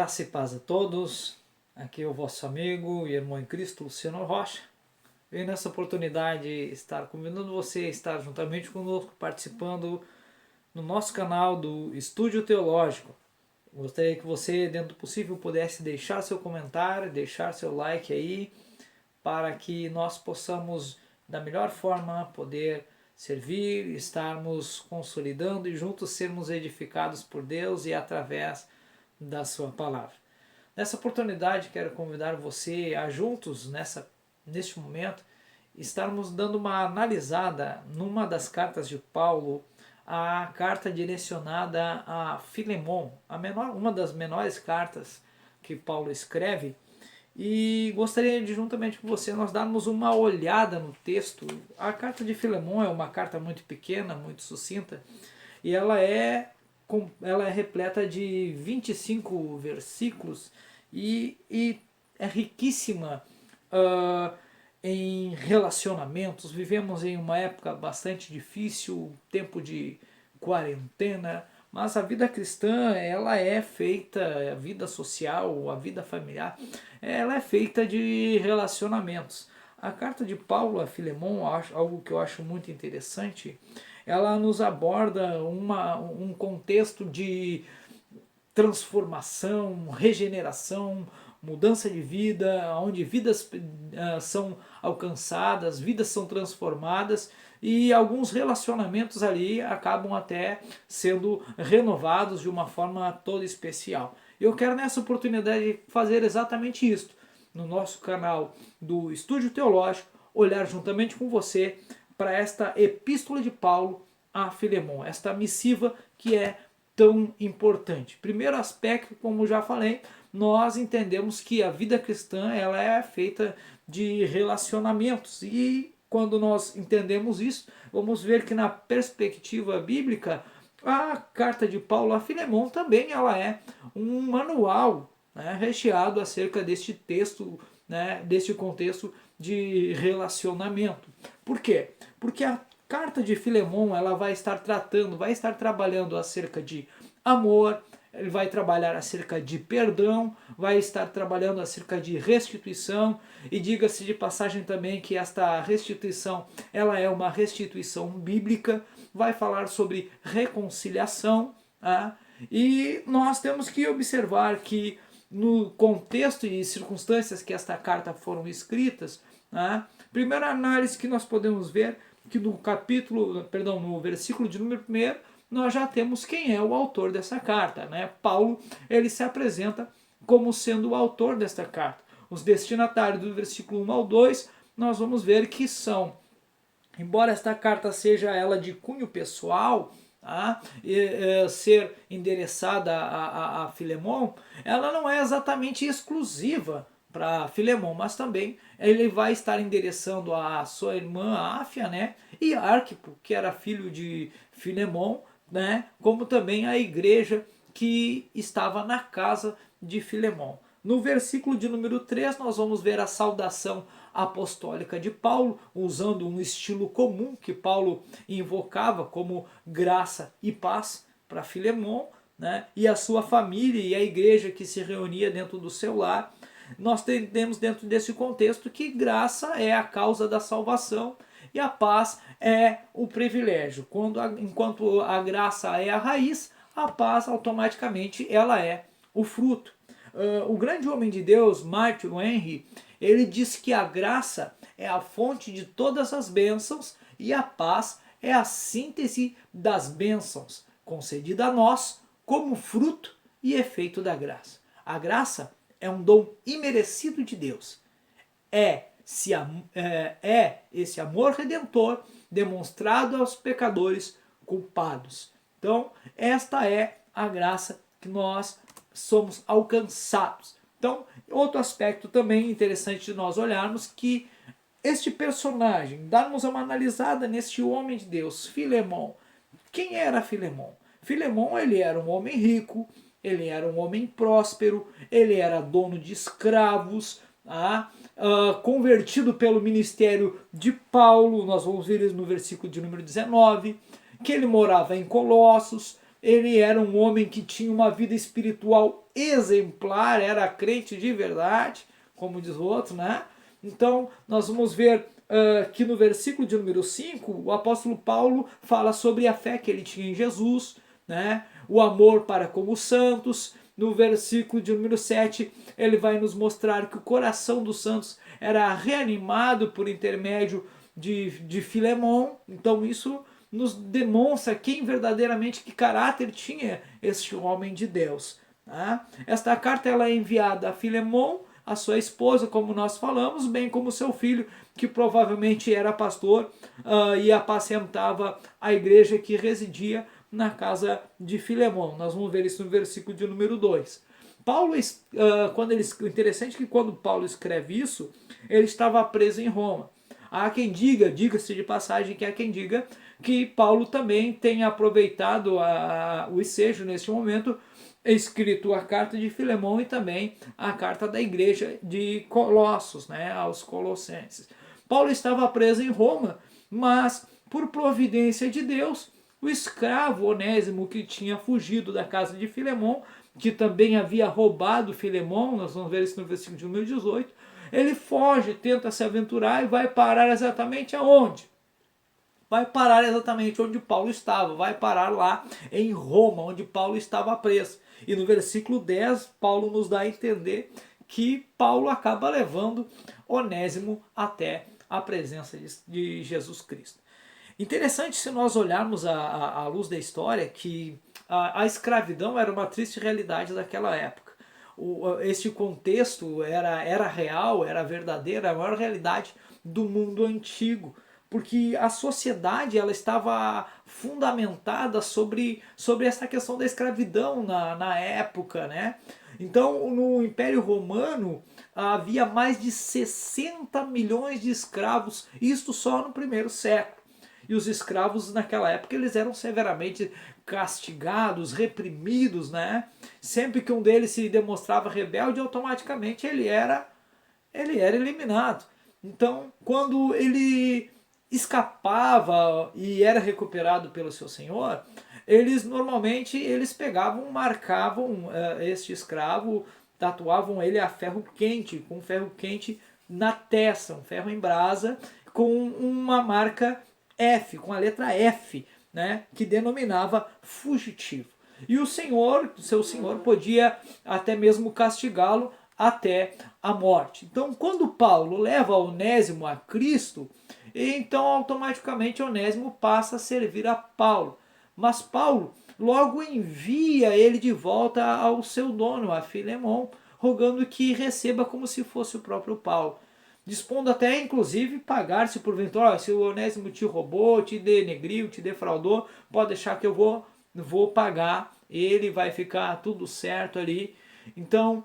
Graça e paz a todos, aqui é o vosso amigo e irmão em Cristo, Luciano Rocha. Venho nessa oportunidade estar convidando você a estar juntamente conosco, participando no nosso canal do Estúdio Teológico. Gostaria que você, dentro do possível, pudesse deixar seu comentário, deixar seu like aí, para que nós possamos, da melhor forma, poder servir, estarmos consolidando e juntos sermos edificados por Deus e através da sua palavra. Nessa oportunidade quero convidar você a juntos, neste momento, estarmos dando uma analisada numa das cartas de Paulo, a carta direcionada a Filemon, uma das menores cartas que Paulo escreve, e gostaria de, juntamente com você, nós darmos uma olhada no texto. A carta de Filemon é uma carta muito pequena, muito sucinta, e ela é repleta de 25 versículos e é riquíssima em relacionamentos. Vivemos em uma época bastante difícil, tempo de quarentena, mas a vida cristã, ela é feita, a vida social, a vida familiar, ela é feita de relacionamentos. A carta de Paulo a Filemon, algo que eu acho muito interessante, ela nos aborda um contexto de transformação, regeneração, mudança de vida, onde vidas são alcançadas, vidas são transformadas e alguns relacionamentos ali acabam até sendo renovados de uma forma toda especial. Eu quero nessa oportunidade fazer exatamente isso. No nosso canal do Estúdio Teológico, olhar juntamente com você para esta epístola de Paulo a Filemon, esta missiva que é tão importante. Primeiro aspecto, como já falei, nós entendemos que a vida cristã ela é feita de relacionamentos e quando nós entendemos isso, vamos ver que na perspectiva bíblica a carta de Paulo a Filemon também ela é um manual, né, recheado acerca deste texto, né, deste contexto de relacionamento. Por quê? Porque a carta de Filemon ela vai estar trabalhando acerca de amor, ele vai trabalhar acerca de perdão, vai estar trabalhando acerca de restituição, e diga-se de passagem também que esta restituição ela é uma restituição bíblica, vai falar sobre reconciliação, tá? E nós temos que observar que no contexto e circunstâncias que esta carta foram escritas, tá? Primeira análise que nós podemos ver que no versículo de número 1, nós já temos quem é o autor dessa carta, né? Paulo, ele se apresenta como sendo o autor desta carta. Os destinatários do versículo 1 ao 2, nós vamos ver que são, embora esta carta seja ela de cunho pessoal, tá? Ser endereçada a Filemon, ela não é exatamente exclusiva para Filemon, mas também ele vai estar endereçando a sua irmã Áfia, né? E Arquipo, que era filho de Filemon, né? Como também a igreja que estava na casa de Filemon. No versículo de número 3, nós vamos ver a saudação apostólica de Paulo, usando um estilo comum que Paulo invocava como graça e paz para Filemon, né? E a sua família e a igreja que se reunia dentro do seu lar. Nós entendemos dentro desse contexto que graça é a causa da salvação e a paz é o privilégio. Enquanto a graça é a raiz, a paz automaticamente ela é o fruto. O grande homem de Deus, Martin Henry, ele diz que a graça é a fonte de todas as bênçãos e a paz é a síntese das bênçãos, concedida a nós como fruto e efeito da graça. A graça é um dom imerecido de Deus. É esse amor redentor demonstrado aos pecadores culpados. Então, esta é a graça que nós somos alcançados. Então, outro aspecto também interessante de nós olharmos que este personagem, darmos uma analisada neste homem de Deus, Filemon. Quem era Filemon? Filemon, ele era um homem rico, ele era um homem próspero, ele era dono de escravos, convertido pelo ministério de Paulo, nós vamos ver isso no versículo de número 19, que ele morava em Colossos, ele era um homem que tinha uma vida espiritual exemplar, era crente de verdade, como diz o outro, né? Então, nós vamos ver que no versículo de número 5, o apóstolo Paulo fala sobre a fé que ele tinha em Jesus, né? O amor para com os santos. No versículo de número 7, ele vai nos mostrar que o coração dos santos era reanimado por intermédio de Filemon. Então, isso nos demonstra quem verdadeiramente, que caráter tinha este homem de Deus. Tá? Esta carta ela é enviada a Filemon, a sua esposa, como nós falamos, bem como seu filho, que provavelmente era pastor e apacentava a igreja que residia na casa de Filemon. Nós vamos ver isso no versículo de número 2. Paulo, interessante é que quando Paulo escreve isso, ele estava preso em Roma. Há quem diga, diga-se de passagem, que há quem diga que Paulo também tenha aproveitado o ensejo neste momento, escrito a carta de Filemon e também a carta da igreja de Colossos, né, aos Colossenses. Paulo estava preso em Roma, mas por providência de Deus, o escravo Onésimo, que tinha fugido da casa de Filemon, que também havia roubado Filemon, nós vamos ver isso no versículo de número 18, ele foge, tenta se aventurar e vai parar exatamente aonde? Vai parar exatamente onde Paulo estava, vai parar lá em Roma, onde Paulo estava preso. E no versículo 10, Paulo nos dá a entender que Paulo acaba levando Onésimo até a presença de Jesus Cristo. Interessante se nós olharmos à luz da história que a escravidão era uma triste realidade daquela época. Este contexto era real, era verdadeiro, era a maior realidade do mundo antigo, porque a sociedade ela estava fundamentada sobre essa questão da escravidão na época, né? Então, no Império Romano havia mais de 60 milhões de escravos, isto só no primeiro século. E os escravos naquela época eles eram severamente castigados, reprimidos, né? Sempre que um deles se demonstrava rebelde, automaticamente ele era eliminado. Então, quando ele escapava e era recuperado pelo seu senhor, eles pegavam, marcavam este escravo, tatuavam ele a ferro quente, com ferro quente na testa, um ferro em brasa, com uma marca F, com a letra F, né, que denominava fugitivo. E o seu senhor podia até mesmo castigá-lo até a morte. Então, quando Paulo leva Onésimo a Cristo, então automaticamente Onésimo passa a servir a Paulo. Mas Paulo logo envia ele de volta ao seu dono, a Filemon, rogando que receba como se fosse o próprio Paulo. Dispondo até, inclusive, pagar-se porventura, se o Onésimo te roubou, te denegriu, te defraudou, pode deixar que eu vou pagar, ele vai ficar tudo certo ali. Então,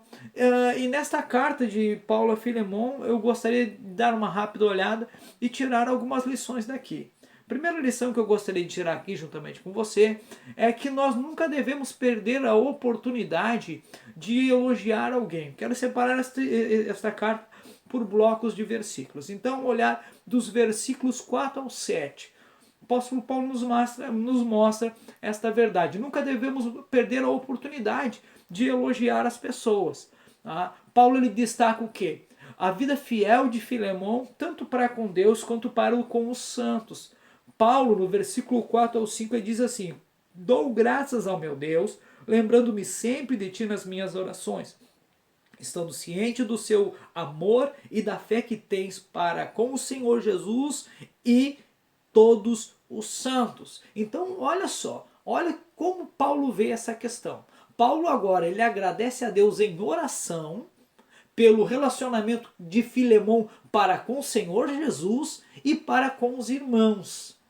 e nesta carta de Paulo a Filemon, eu gostaria de dar uma rápida olhada e tirar algumas lições daqui. Primeira lição que eu gostaria de tirar aqui juntamente com você é que nós nunca devemos perder a oportunidade de elogiar alguém. Quero separar esta carta por blocos de versículos. Então, olhar dos versículos 4 ao 7. O apóstolo Paulo nos mostra esta verdade. Nunca devemos perder a oportunidade de elogiar as pessoas. Tá? Paulo ele destaca o quê? A vida fiel de Filemon, tanto para com Deus quanto para com os santos. Paulo, no versículo 4 ao 5, ele diz assim: dou graças ao meu Deus, lembrando-me sempre de ti nas minhas orações, estando ciente do seu amor e da fé que tens para com o Senhor Jesus e todos os santos. Então, olha só, olha como Paulo vê essa questão. Paulo agora, ele agradece a Deus em oração pelo relacionamento de Filemon para com o Senhor Jesus e para com os irmãos.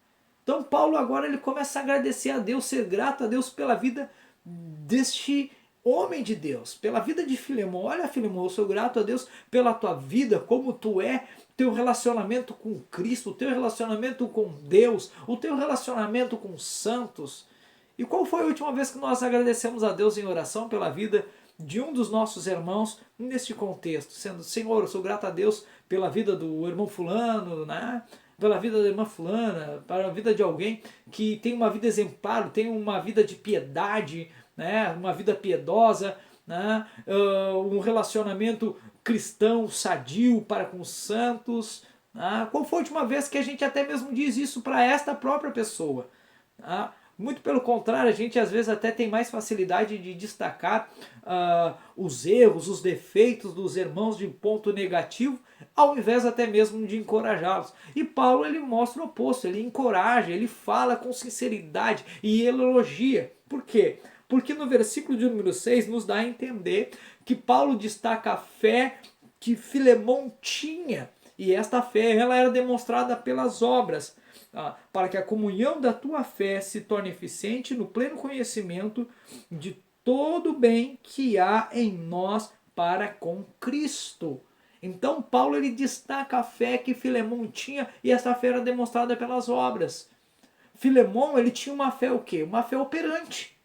Então Paulo agora ele começa a agradecer a Deus, ser grato a Deus pela vida deste homem de Deus, pela vida de Filemon. Olha, Filemon, eu sou grato a Deus pela tua vida, como tu é, teu relacionamento com Cristo, o teu relacionamento com Deus, o teu relacionamento com os santos. E qual foi a última vez que nós agradecemos a Deus em oração pela vida de um dos nossos irmãos neste contexto? Sendo, Senhor, eu sou grato a Deus pela vida do irmão fulano, né? pela vida da irmã fulana, para a vida de alguém que tem uma vida exemplar, tem uma vida de piedade, né? Uma vida piedosa, né? Um relacionamento cristão, sadio para com os santos. Né? Qual foi a última vez que a gente até mesmo diz isso para esta própria pessoa? Tá? Muito pelo contrário, a gente às vezes até tem mais facilidade de destacar os erros, os defeitos dos irmãos de ponto negativo, ao invés até mesmo de encorajá-los. E Paulo ele mostra o oposto, ele encoraja, ele fala com sinceridade e ele elogia. Por quê? Porque no versículo de número 6 nos dá a entender que Paulo destaca a fé que Filemão tinha. E esta fé ela era demonstrada pelas obras, para que a comunhão da tua fé se torne eficiente no pleno conhecimento de todo o bem que há em nós para com Cristo. Então Paulo ele destaca a fé que Filemão tinha e essa fé era demonstrada pelas obras. Filemão ele tinha uma fé o quê? Uma fé operante.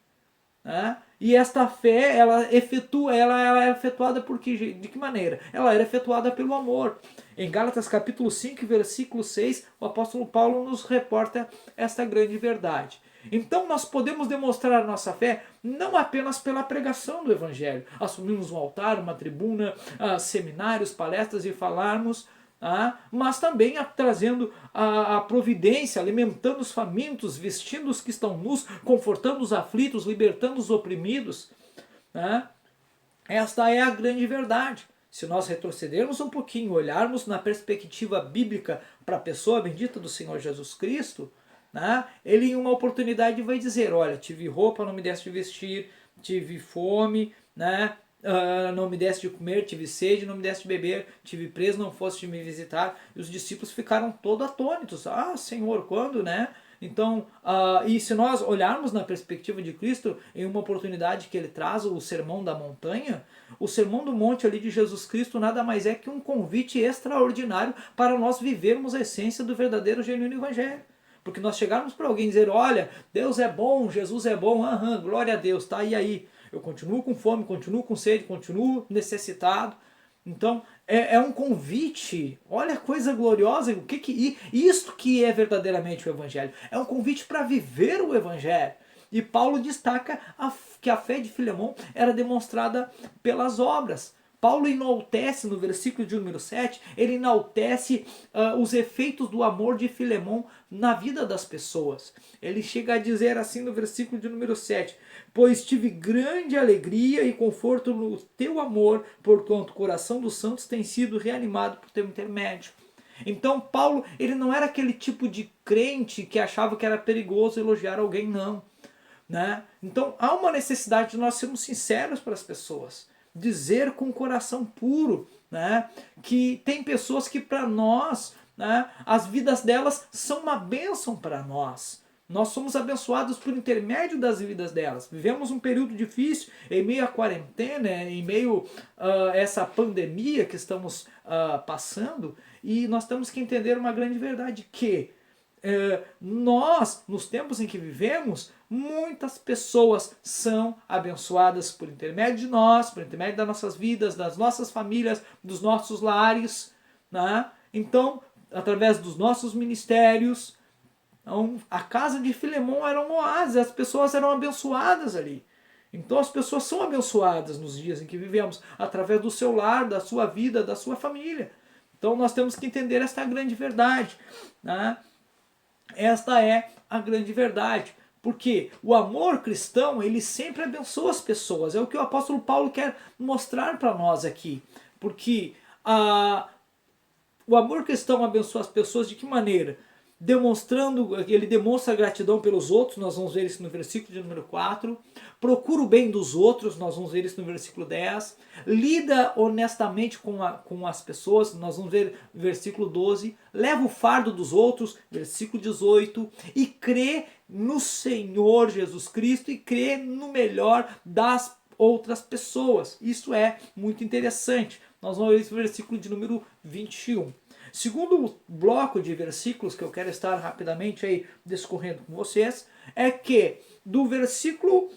Né? E esta fé, ela é efetuada de que maneira? Ela era efetuada pelo amor. Em Gálatas capítulo 5, versículo 6, o apóstolo Paulo nos reporta esta grande verdade. Então nós podemos demonstrar a nossa fé não apenas pela pregação do evangelho, assumirmos um altar, uma tribuna, seminários, palestras e falarmos, mas também trazendo a providência, alimentando os famintos, vestindo os que estão nus, confortando os aflitos, libertando os oprimidos. Esta é a grande verdade. Se nós retrocedermos um pouquinho, olharmos na perspectiva bíblica para a pessoa bendita do Senhor Jesus Cristo, ele em uma oportunidade vai dizer, olha, tive roupa, não me deste de vestir, tive fome, não me deste de comer, tive sede, não me deste de beber, tive preso, não foste me visitar. E os discípulos ficaram todos atônitos. Senhor, quando, Então, e se nós olharmos na perspectiva de Cristo, em uma oportunidade que ele traz o Sermão da Montanha, o Sermão do Monte ali de Jesus Cristo nada mais é que um convite extraordinário para nós vivermos a essência do verdadeiro genuíno evangelho. Porque nós chegarmos para alguém e dizer, olha, Deus é bom, Jesus é bom, glória a Deus, e aí? Eu continuo com fome, continuo com sede, continuo necessitado. Então, é um convite, olha a coisa gloriosa, isto que é verdadeiramente o Evangelho. É um convite para viver o Evangelho. E Paulo destaca que a fé de Filemão era demonstrada pelas obras. Paulo enaltece no versículo de número 7, ele enaltece os efeitos do amor de Filemão na vida das pessoas. Ele chega a dizer assim no versículo de número 7, pois tive grande alegria e conforto no teu amor, porquanto o coração dos santos tem sido reanimado por teu intermédio. Então Paulo, ele não era aquele tipo de crente que achava que era perigoso elogiar alguém, não. Então há uma necessidade de nós sermos sinceros para as pessoas. Dizer com o coração puro, que tem pessoas que para nós, as vidas delas são uma bênção para nós. Nós somos abençoados por intermédio das vidas delas. Vivemos um período difícil em meio à quarentena, em meio a essa pandemia que estamos passando, e nós temos que entender uma grande verdade, que nós, nos tempos em que vivemos, muitas pessoas são abençoadas por intermédio de nós, por intermédio das nossas vidas, das nossas famílias, dos nossos lares, Então, através dos nossos ministérios. Então, a casa de Filemão era um oásis, as pessoas eram abençoadas ali. Então as pessoas são abençoadas nos dias em que vivemos, através do seu lar, da sua vida, da sua família. Então nós temos que entender esta grande verdade. Esta é a grande verdade. Porque o amor cristão, ele sempre abençoa as pessoas. É o que o apóstolo Paulo quer mostrar para nós aqui. Porque o amor cristão abençoa as pessoas de que maneira? Ele demonstra gratidão pelos outros, nós vamos ver isso no versículo de número 4, procura o bem dos outros, nós vamos ver isso no versículo 10, lida honestamente com as pessoas, nós vamos ver no versículo 12, leva o fardo dos outros, versículo 18, e crê no Senhor Jesus Cristo e crê no melhor das outras pessoas. Isso é muito interessante. Nós vamos ver esse versículo de número 21. Segundo bloco de versículos que eu quero estar rapidamente aí discorrendo com vocês, é que do versículo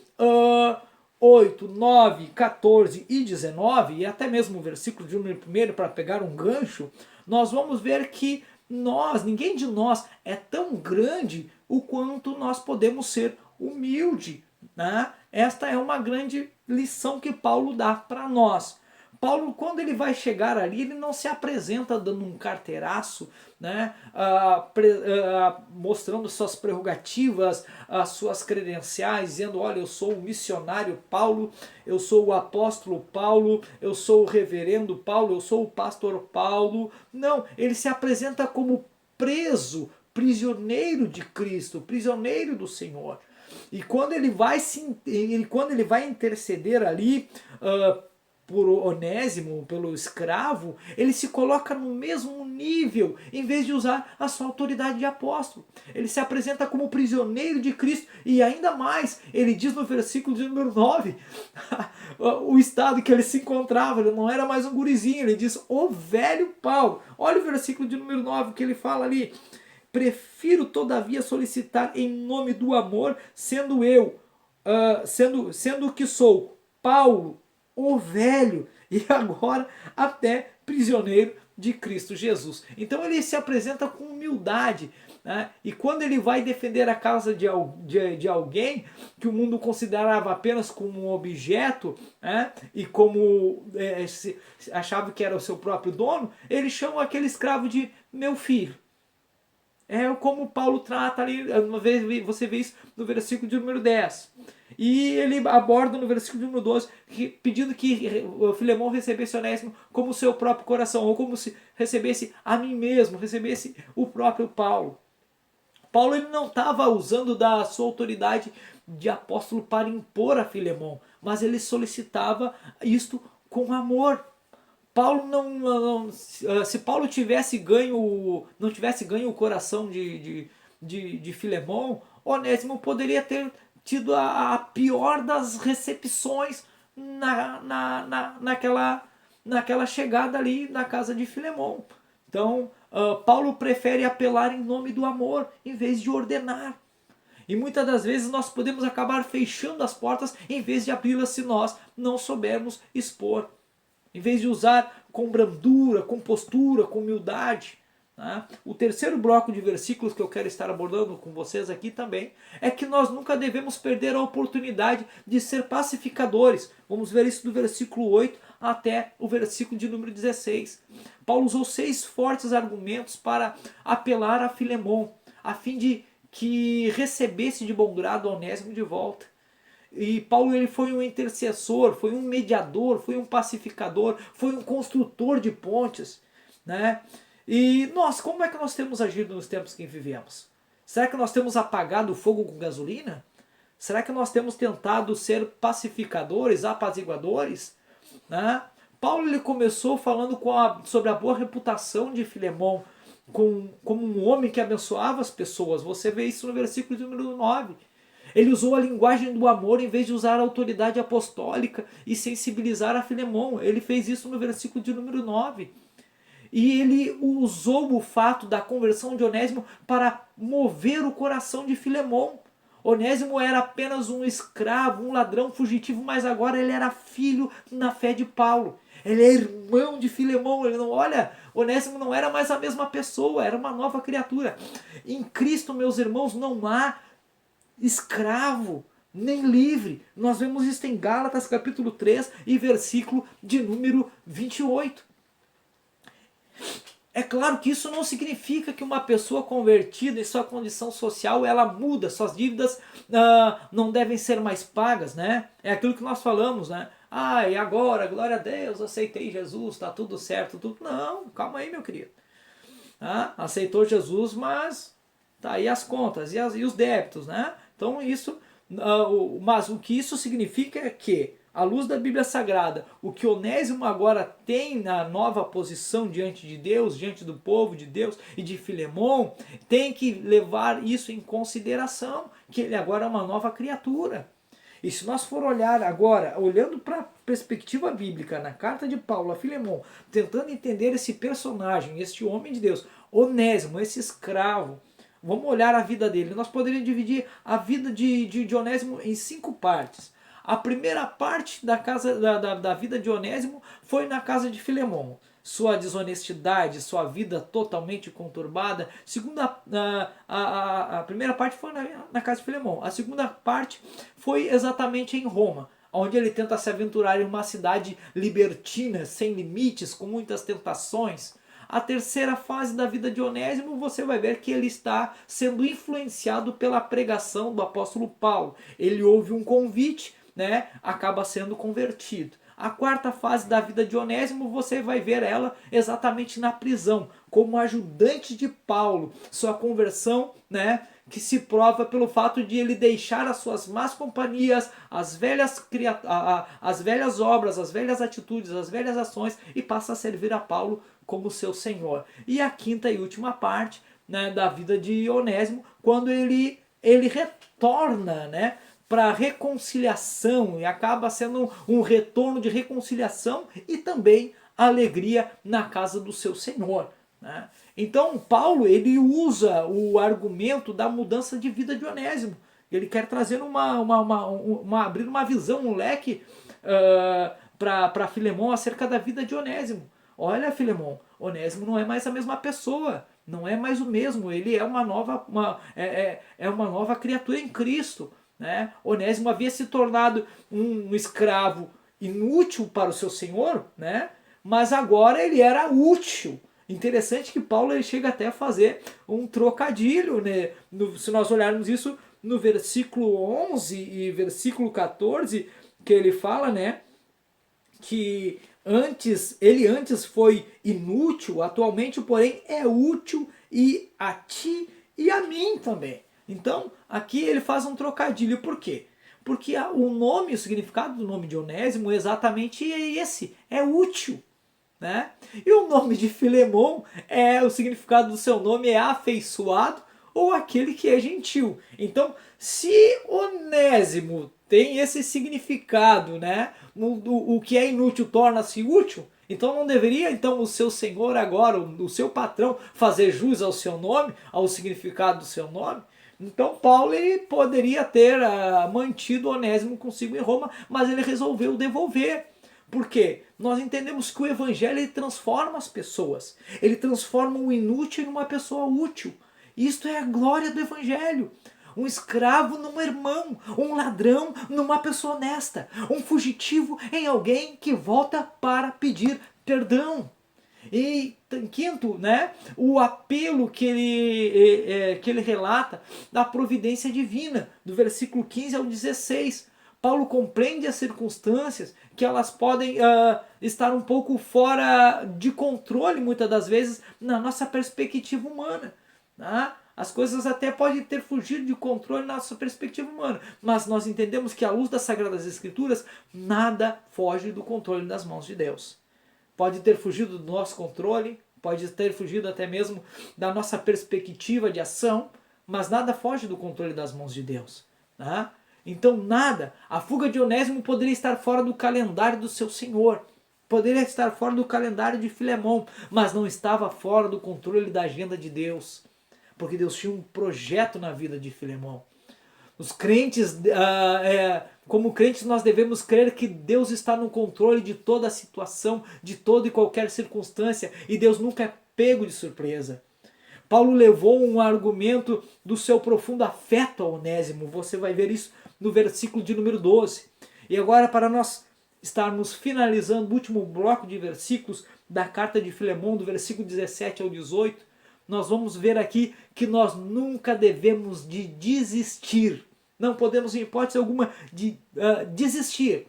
8, 9, 14 e 19, e até mesmo o versículo de número 1, para pegar um gancho, nós vamos ver que ninguém de nós é tão grande o quanto nós podemos ser humilde, né? Esta é uma grande lição que Paulo dá para nós. Paulo, quando ele vai chegar ali, ele não se apresenta dando um carteiraço, né, mostrando suas prerrogativas, as suas credenciais, dizendo, olha, eu sou o missionário Paulo, eu sou o apóstolo Paulo, eu sou o reverendo Paulo, eu sou o pastor Paulo. Não, ele se apresenta como preso, prisioneiro de Cristo, prisioneiro do Senhor. E quando ele vai interceder ali por Onésimo, pelo escravo, ele se coloca no mesmo nível, em vez de usar a sua autoridade de apóstolo. Ele se apresenta como prisioneiro de Cristo, e ainda mais, ele diz no versículo de número 9, o estado que ele se encontrava, ele não era mais um gurizinho, ele diz, o velho Paulo. Olha o versículo de número 9 que ele fala ali, prefiro todavia solicitar em nome do amor, sendo eu, sendo o que sou, Paulo, o velho, e agora até prisioneiro de Cristo Jesus. Então ele se apresenta com humildade, né? E quando ele vai defender a causa de alguém que o mundo considerava apenas como um objeto, né? E como achava que era o seu próprio dono, ele chama aquele escravo de meu filho. É como Paulo trata ali, uma vez você vê isso no versículo de número 10. E ele aborda no versículo de número 12, pedindo que o Filemão recebesse Onésimo como seu próprio coração, ou como se recebesse a mim mesmo, recebesse o próprio Paulo. Paulo ele não estava usando da sua autoridade de apóstolo para impor a Filemão, mas ele solicitava isto com amor. Paulo se Paulo não tivesse ganho o coração de Filemão, Onésimo poderia ter tido a pior das recepções naquela chegada ali na casa de Filemão. Então, Paulo prefere apelar em nome do amor em vez de ordenar. E muitas das vezes nós podemos acabar fechando as portas em vez de abri-las se nós não soubermos expor. Em vez de usar com brandura, com postura, com humildade. Né? O terceiro bloco de versículos que eu quero estar abordando com vocês aqui também é que nós nunca devemos perder a oportunidade de ser pacificadores. Vamos ver isso do versículo 8 até o versículo de número 16. Paulo usou 6 fortes argumentos para apelar a Filemão, a fim de que recebesse de bom grado Onésimo de volta. E Paulo ele foi um intercessor, foi um mediador, foi um pacificador, foi um construtor de pontes, né? E nós, como é que nós temos agido nos tempos que vivemos? Será que nós temos apagado o fogo com gasolina? Será que nós temos tentado ser pacificadores, apaziguadores? Né? Paulo ele começou falando sobre a boa reputação de Filemão, como um homem que abençoava as pessoas. Você vê isso no versículo de número 9. Ele usou a linguagem do amor em vez de usar a autoridade apostólica e sensibilizar a Filemão. Ele fez isso no versículo de número 9. E ele usou o fato da conversão de Onésimo para mover o coração de Filemão. Onésimo era apenas um escravo, um ladrão fugitivo, mas agora ele era filho na fé de Paulo. Ele é irmão de Filemão. Onésimo não era mais a mesma pessoa, era uma nova criatura. Em Cristo, meus irmãos, não há escravo nem livre. Nós vemos isso em Gálatas capítulo 3 e versículo de número 28. É claro que isso não significa que uma pessoa convertida em sua condição social ela muda, suas dívidas não devem ser mais pagas, né? É aquilo que nós falamos, né? E agora, glória a Deus, aceitei Jesus, está tudo certo, tudo. Não, calma aí, meu querido. Aceitou Jesus, mas tá aí as contas e os débitos, né? Então isso, mas o que isso significa é que, à luz da Bíblia Sagrada, o que Onésimo agora tem na nova posição diante de Deus, diante do povo de Deus e de Filemão, tem que levar isso em consideração, que ele agora é uma nova criatura. E se nós for olhar agora, olhando para a perspectiva bíblica, na carta de Paulo a Filemão, tentando entender esse personagem, este homem de Deus, Onésimo, esse escravo, vamos olhar a vida dele. Nós poderíamos dividir a vida de Onésimo em 5 partes. A primeira parte da vida de Onésimo foi na casa de Filemão. sua desonestidade, sua vida totalmente conturbada. A primeira parte foi na casa de Filemão. A segunda parte foi exatamente em Roma, onde ele tenta se aventurar em uma cidade libertina, sem limites, com muitas tentações. A terceira fase da vida de Onésimo, você vai ver que ele está sendo influenciado pela pregação do apóstolo Paulo. Ele ouve um convite, né, acaba sendo convertido. A quarta fase da vida de Onésimo, você vai ver ela exatamente na prisão, como ajudante de Paulo. Sua conversão, né, que se prova pelo fato de ele deixar as suas más companhias, as velhas obras, as velhas atitudes, as velhas ações, e passa a servir a Paulo como seu Senhor. E a quinta e última parte, né, da vida de Onésimo, quando ele retorna, né, para reconciliação, e acaba sendo um retorno de reconciliação e também alegria na casa do seu Senhor, né? Então Paulo, ele usa o argumento da mudança de vida de Onésimo. Ele quer trazer abrir uma visão, um leque para Filemão acerca da vida de Onésimo. Olha, Filemão, Onésimo não é mais a mesma pessoa, não é mais o mesmo, ele é uma nova criatura em Cristo, né? Onésimo havia se tornado um escravo inútil para o seu senhor, né? Mas agora ele era útil. Interessante que Paulo ele chega até a fazer um trocadilho, né? Se nós olharmos isso no versículo 11 e versículo 14, que ele fala, né, que ele antes foi inútil, atualmente, porém, é útil e a ti e a mim também. Então, aqui ele faz um trocadilho. Por quê? Porque o significado do nome de Onésimo exatamente é esse, é útil, né? E o nome de Filemão, o significado do seu nome é afeiçoado ou aquele que é gentil. Então, se Onésimo tem esse significado, né? O que é inútil torna-se útil. Então não deveria o seu senhor agora, o seu patrão, fazer jus ao seu nome, ao significado do seu nome? Então Paulo ele poderia ter mantido Onésimo consigo em Roma, mas ele resolveu devolver. Por quê? Nós entendemos que o evangelho ele transforma as pessoas. Ele transforma o inútil em uma pessoa útil. Isto é a glória do evangelho. Um escravo num irmão, um ladrão numa pessoa honesta, um fugitivo em alguém que volta para pedir perdão. E quinto, né, o apelo que ele relata da providência divina, do versículo 15 ao 16. Paulo compreende as circunstâncias, que elas podem estar um pouco fora de controle, muitas das vezes, na nossa perspectiva humana. Tá? As coisas até podem ter fugido de controle na nossa perspectiva humana, mas nós entendemos que à luz das Sagradas Escrituras, nada foge do controle das mãos de Deus. Pode ter fugido do nosso controle, pode ter fugido até mesmo da nossa perspectiva de ação, mas nada foge do controle das mãos de Deus. Tá? Então nada, a fuga de Onésimo poderia estar fora do calendário do seu Senhor, poderia estar fora do calendário de Filemão, mas não estava fora do controle da agenda de Deus, porque Deus tinha um projeto na vida de Filemão. Os crentes, como crentes, nós devemos crer que Deus está no controle de toda a situação, de toda e qualquer circunstância, e Deus nunca é pego de surpresa. Paulo levou um argumento do seu profundo afeto a Onésimo. Você vai ver isso no versículo de número 12. E agora, para nós estarmos finalizando o último bloco de versículos da carta de Filemão, do versículo 17 ao 18, nós vamos ver aqui que nós nunca devemos de desistir. Não podemos, em hipótese alguma, desistir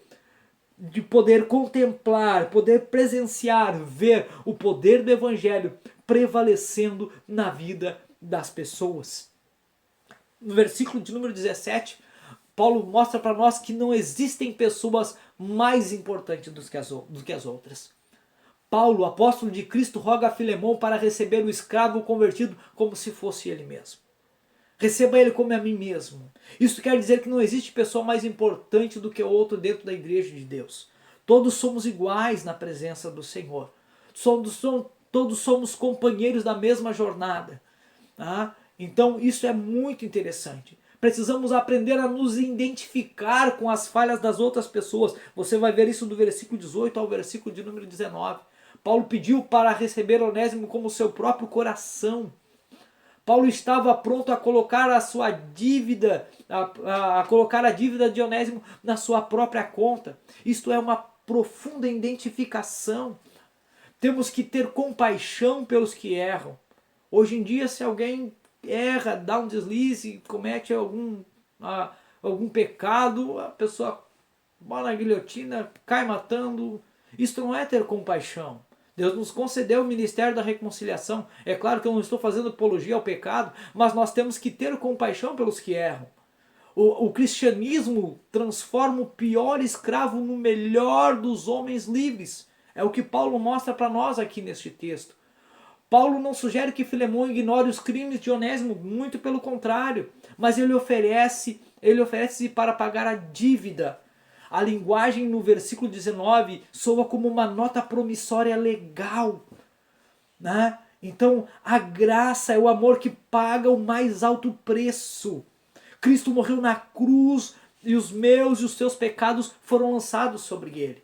de poder contemplar, poder presenciar, ver o poder do Evangelho prevalecendo na vida das pessoas. No versículo de número 17, Paulo mostra para nós que não existem pessoas mais importantes do que as outras. Paulo, apóstolo de Cristo, roga a Filemão para receber o escravo convertido como se fosse ele mesmo. Receba ele como a mim mesmo. Isso quer dizer que não existe pessoa mais importante do que o outro dentro da igreja de Deus. Todos somos iguais na presença do Senhor. Todos somos companheiros da mesma jornada. Tá? Então isso é muito interessante. Precisamos aprender a nos identificar com as falhas das outras pessoas. Você vai ver isso do versículo 18 ao versículo de número 19. Paulo pediu para receber Onésimo como seu próprio coração. Paulo estava pronto a colocar a sua dívida, a colocar a dívida de Onésimo na sua própria conta. Isto é uma profunda identificação. Temos que ter compaixão pelos que erram. Hoje em dia, se alguém erra, dá um deslize, comete algum pecado, a pessoa vai na guilhotina, cai matando. Isso não é ter compaixão. Deus nos concedeu o ministério da reconciliação. É claro que eu não estou fazendo apologia ao pecado, mas nós temos que ter compaixão pelos que erram. O cristianismo transforma o pior escravo no melhor dos homens livres. É o que Paulo mostra para nós aqui neste texto. Paulo não sugere que Filemão ignore os crimes de Onésimo, muito pelo contrário, mas ele oferece para pagar a dívida. A linguagem no versículo 19 soa como uma nota promissória legal, né? Então, a graça é o amor que paga o mais alto preço. Cristo morreu na cruz e os meus e os seus pecados foram lançados sobre ele.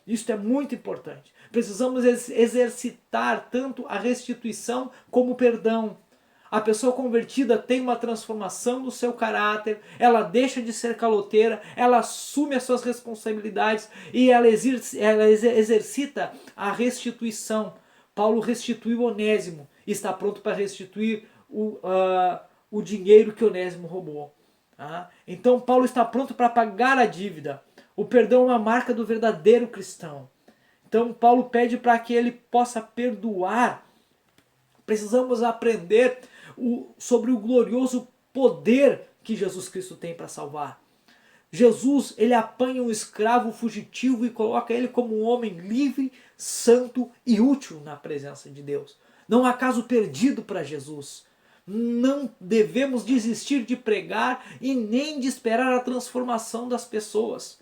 Isso é muito importante. Precisamos exercitar tanto a restituição como o perdão. A pessoa convertida tem uma transformação no seu caráter, ela deixa de ser caloteira, ela assume as suas responsabilidades e ela exercita a restituição. Paulo restituiu Onésimo e está pronto para restituir o dinheiro que Onésimo roubou. Tá? Então Paulo está pronto para pagar a dívida. O perdão é uma marca do verdadeiro cristão. Então Paulo pede para que ele possa perdoar. Precisamos aprender sobre o glorioso poder que Jesus Cristo tem para salvar. Jesus, ele apanha um escravo fugitivo e coloca ele como um homem livre, santo e útil na presença de Deus. Não há caso perdido para Jesus. Não devemos desistir de pregar e nem de esperar a transformação das pessoas.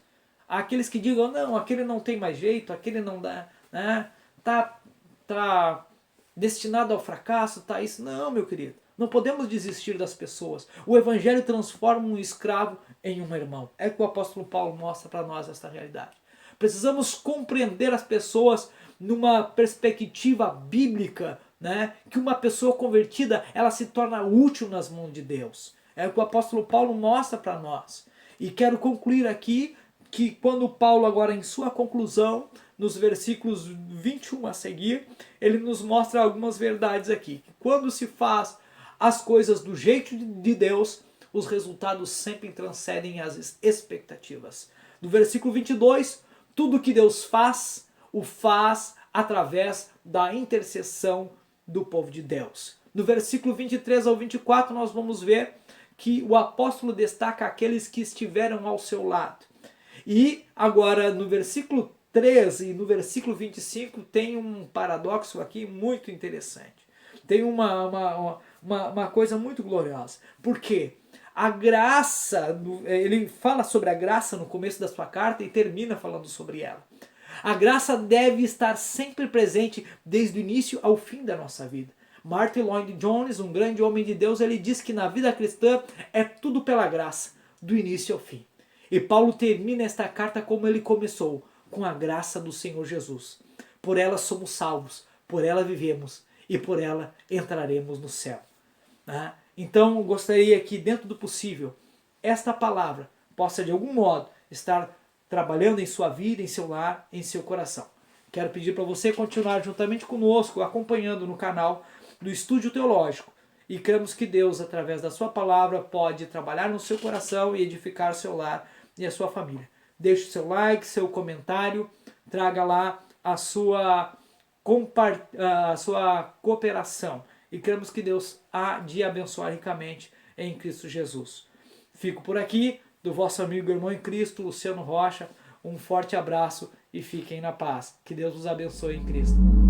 Aqueles que digam, não, aquele não tem mais jeito, aquele não dá, né? Tá destinado ao fracasso, tá isso. Não, meu querido. Não podemos desistir das pessoas. O evangelho transforma um escravo em um irmão. É que o apóstolo Paulo mostra para nós esta realidade. Precisamos compreender as pessoas numa perspectiva bíblica, né? Que uma pessoa convertida, ela se torna útil nas mãos de Deus. É o que o apóstolo Paulo mostra para nós. E quero concluir aqui que quando Paulo agora em sua conclusão, nos versículos 21 a seguir, ele nos mostra algumas verdades aqui. Quando se faz as coisas do jeito de Deus, os resultados sempre transcendem as expectativas. No versículo 22, tudo que Deus faz, o faz através da intercessão do povo de Deus. No versículo 23 ao 24, nós vamos ver que o apóstolo destaca aqueles que estiveram ao seu lado. E agora no versículo 13 e no versículo 25 tem um paradoxo aqui muito interessante. Tem uma coisa muito gloriosa. Por quê? A graça, ele fala sobre a graça no começo da sua carta e termina falando sobre ela. A graça deve estar sempre presente desde o início ao fim da nossa vida. Martin Lloyd-Jones, um grande homem de Deus, ele diz que na vida cristã é tudo pela graça, do início ao fim. E Paulo termina esta carta como ele começou, com a graça do Senhor Jesus. Por ela somos salvos, por ela vivemos e por ela entraremos no céu. Então gostaria que dentro do possível, esta palavra possa de algum modo estar trabalhando em sua vida, em seu lar, em seu coração. Quero pedir para você continuar juntamente conosco, acompanhando no canal do Estúdio Teológico. E cremos que Deus, através da sua palavra, pode trabalhar no seu coração e edificar o seu lar e a sua família. Deixe seu like, seu comentário, traga lá a sua cooperação. E cremos que Deus há de abençoar ricamente em Cristo Jesus. Fico por aqui, do vosso amigo e irmão em Cristo, Luciano Rocha. Um forte abraço e fiquem na paz. Que Deus os abençoe em Cristo.